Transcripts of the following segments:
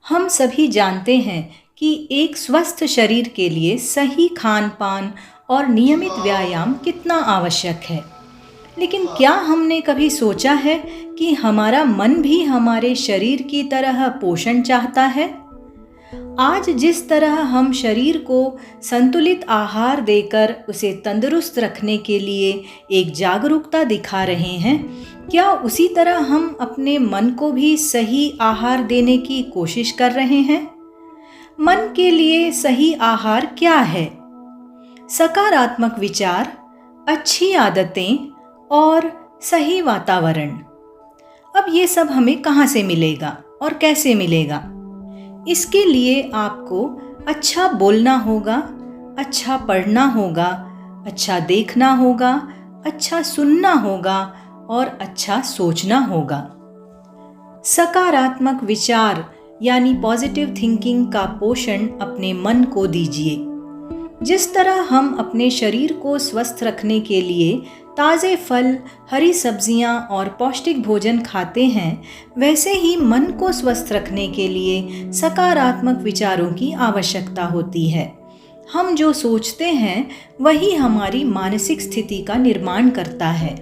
हम सभी जानते हैं कि एक स्वस्थ शरीर के लिए सही खान-पान और नियमित व्यायाम कितना आवश्यक है। लेकिन क्या हमने कभी सोचा है कि हमारा मन भी हमारे शरीर की तरह पोषण चाहता है? आज जिस तरह हम शरीर को संतुलित आहार देकर उसे तंदुरुस्त रखने के लिए एक जागरूकता दिखा रहे हैं, क्या उसी तरह हम अपने मन को भी सही आहार देने की कोशिश कर रहे हैं? मन के लिए सही आहार क्या है? सकारात्मक विचार, अच्छी आदतें और सही वातावरण। अब ये सब हमें कहाँ से मिलेगा और कैसे मिलेगा? इसके लिए आपको अच्छा बोलना होगा, अच्छा पढ़ना होगा, अच्छा देखना होगा, अच्छा सुनना होगा और अच्छा सोचना होगा। सकारात्मक विचार यानी पॉजिटिव थिंकिंग का पोषण अपने मन को दीजिए। जिस तरह हम अपने शरीर को स्वस्थ रखने के लिए ताज़े फल, हरी सब्जियां और पौष्टिक भोजन खाते हैं, वैसे ही मन को स्वस्थ रखने के लिए सकारात्मक विचारों की आवश्यकता होती है। हम जो सोचते हैं वही हमारी मानसिक स्थिति का निर्माण करता है।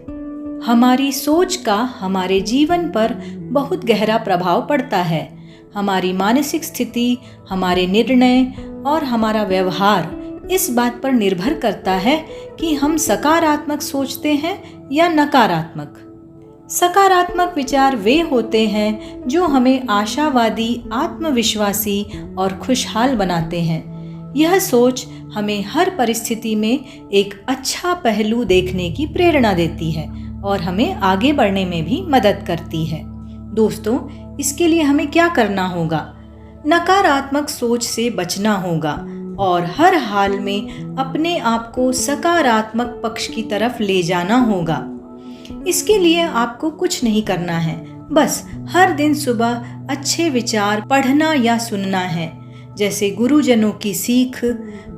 हमारी सोच का हमारे जीवन पर बहुत गहरा प्रभाव पड़ता है। हमारी मानसिक स्थिति, हमारे निर्णय और हमारा व्यवहार इस बात पर निर्भर करता है कि हम सकारात्मक सोचते हैं या नकारात्मक। सकारात्मक विचार वे होते हैं जो हमें आशावादी, आत्मविश्वासी और खुशहाल बनाते हैं। यह सोच हमें हर परिस्थिति में एक अच्छा पहलू देखने की प्रेरणा देती है और हमें आगे बढ़ने में भी मदद करती है। दोस्तों, इसके लिए हमें क्या करना होगा? नकारात्मक सोच से बचना होगा और हर हाल में अपने आप को सकारात्मक पक्ष की तरफ ले जाना होगा। इसके लिए आपको कुछ नहीं करना है, बस हर दिन सुबह अच्छे विचार पढ़ना या सुनना है, जैसे गुरुजनों की सीख,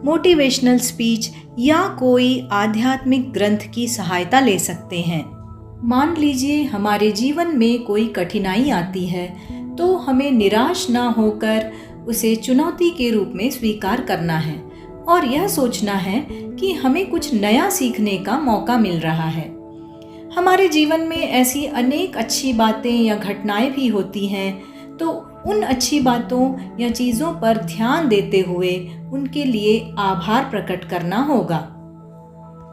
मोटिवेशनल स्पीच या कोई आध्यात्मिक ग्रंथ की सहायता ले सकते हैं। मान लीजिए हमारे जीवन में कोई कठिनाई आती है तो हमें निराश ना होकर उसे चुनौती के रूप में स्वीकार करना है और यह सोचना है कि हमें कुछ नया सीखने का मौका मिल रहा है। हमारे जीवन में ऐसी अनेक अच्छी बातें या घटनाएं भी होती हैं, तो उन अच्छी बातों या चीज़ों पर ध्यान देते हुए उनके लिए आभार प्रकट करना होगा।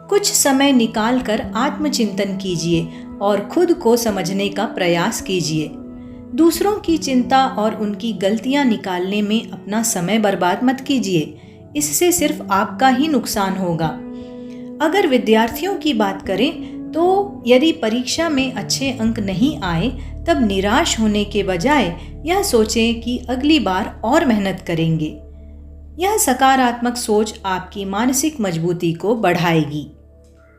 कुछ समय निकालकर आत्मचिंतन कीजिए और खुद को समझने का प्रयास कीजिए। दूसरों की चिंता और उनकी गलतियां निकालने में अपना समय बर्बाद मत कीजिए, इससे सिर्फ आपका ही नुकसान होगा। अगर विद्यार्थियों की बात करें तो यदि परीक्षा में अच्छे अंक नहीं आए, तब निराश होने के बजाय यह सोचें कि अगली बार और मेहनत करेंगे। यह सकारात्मक सोच आपकी मानसिक मजबूती को बढ़ाएगी।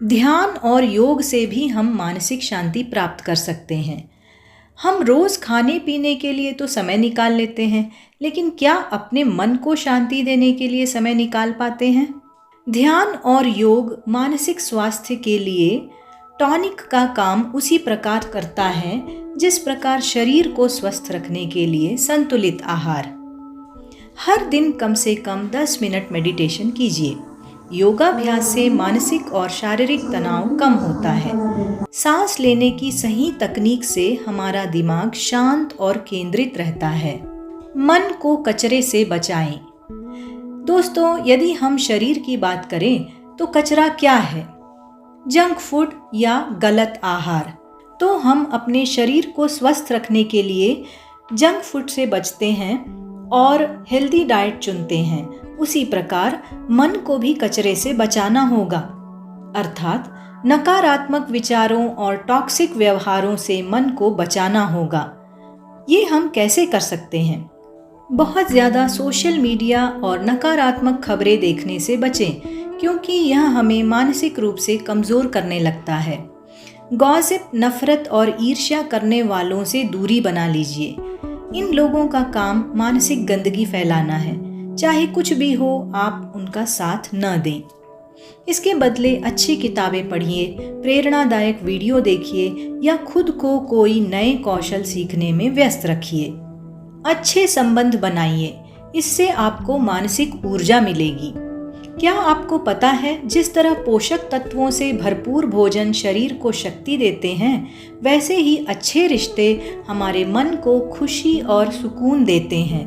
ध्यान और योग से भी हम मानसिक शांति प्राप्त कर सकते हैं। हम रोज़ खाने पीने के लिए तो समय निकाल लेते हैं, लेकिन क्या अपने मन को शांति देने के लिए समय निकाल पाते हैं? ध्यान और योग मानसिक स्वास्थ्य के लिए टॉनिक का काम उसी प्रकार करता है जिस प्रकार शरीर को स्वस्थ रखने के लिए संतुलित आहार। हर दिन कम से कम 10 मिनट मेडिटेशन कीजिए। योगाभ्यास से मानसिक और शारीरिक तनाव कम होता है। सांस लेने की सही तकनीक से हमारा दिमाग शांत और केंद्रित रहता है। मन को कचरे से बचाएं। दोस्तों, यदि हम शरीर की बात करें तो कचरा क्या है? जंक फूड या गलत आहार। तो हम अपने शरीर को स्वस्थ रखने के लिए जंक फूड से बचते हैं और हेल्दी डाइट चुनते हैं। उसी प्रकार मन को भी कचरे से बचाना होगा, अर्थात नकारात्मक विचारों और टॉक्सिक व्यवहारों से मन को बचाना होगा। ये हम कैसे कर सकते हैं? बहुत ज़्यादा सोशल मीडिया और नकारात्मक खबरें देखने से बचें, क्योंकि यह हमें मानसिक रूप से कमज़ोर करने लगता है। गॉसिप, नफरत और ईर्ष्या करने वालों से दूरी बना लीजिए। इन लोगों का काम मानसिक गंदगी फैलाना है। चाहे कुछ भी हो, आप उनका साथ न दें। इसके बदले अच्छी किताबें पढ़िए, प्रेरणादायक वीडियो देखिए या खुद को कोई नए कौशल सीखने में व्यस्त रखिए। अच्छे संबंध बनाइए, इससे आपको मानसिक ऊर्जा मिलेगी। क्या आपको पता है जिस तरह पोषक तत्वों से भरपूर भोजन शरीर को शक्ति देते हैं, वैसे ही अच्छे रिश्ते हमारे मन को खुशी और सुकून देते हैं।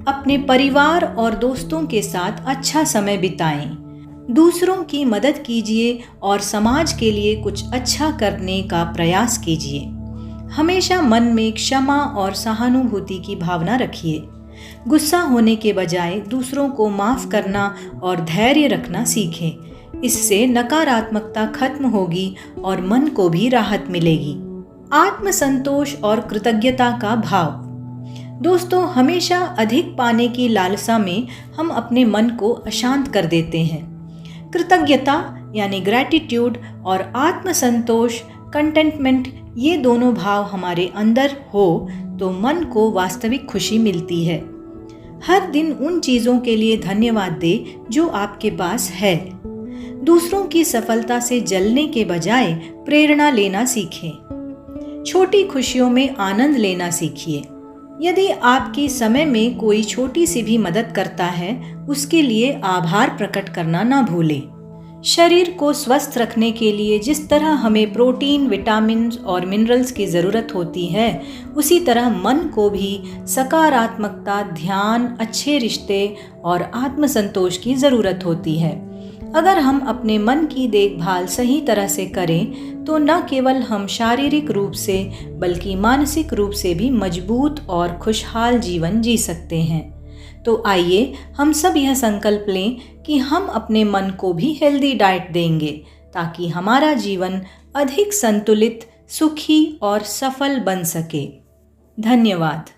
अपने परिवार और दोस्तों के साथ अच्छा समय बिताएं, दूसरों की मदद कीजिए और समाज के लिए कुछ अच्छा करने का प्रयास कीजिए। हमेशा मन में क्षमा और सहानुभूति की भावना रखिए। गुस्सा होने के बजाय दूसरों को माफ़ करना और धैर्य रखना सीखें। इससे नकारात्मकता खत्म होगी और मन को भी राहत मिलेगी। आत्मसंतोष और कृतज्ञता का भाव। दोस्तों, हमेशा अधिक पाने की लालसा में हम अपने मन को अशांत कर देते हैं। कृतज्ञता यानी ग्रैटिट्यूड और आत्मसंतोष कंटेंटमेंट, ये दोनों भाव हमारे अंदर हो तो मन को वास्तविक खुशी मिलती है। हर दिन उन चीज़ों के लिए धन्यवाद दें जो आपके पास है। दूसरों की सफलता से जलने के बजाय प्रेरणा लेना सीखें। छोटी खुशियों में आनंद लेना सीखिए। यदि आपकी समय में कोई छोटी सी भी मदद करता है, उसके लिए आभार प्रकट करना ना भूलें। शरीर को स्वस्थ रखने के लिए जिस तरह हमें प्रोटीन, विटामिन और मिनरल्स की ज़रूरत होती है, उसी तरह मन को भी सकारात्मकता, ध्यान, अच्छे रिश्ते और आत्मसंतोष की ज़रूरत होती है। अगर हम अपने मन की देखभाल सही तरह से करें तो न केवल हम शारीरिक रूप से बल्कि मानसिक रूप से भी मजबूत और खुशहाल जीवन जी सकते हैं। तो आइए हम सब यह संकल्प लें कि हम अपने मन को भी हेल्दी डाइट देंगे ताकि हमारा जीवन अधिक संतुलित, सुखी और सफल बन सके। धन्यवाद।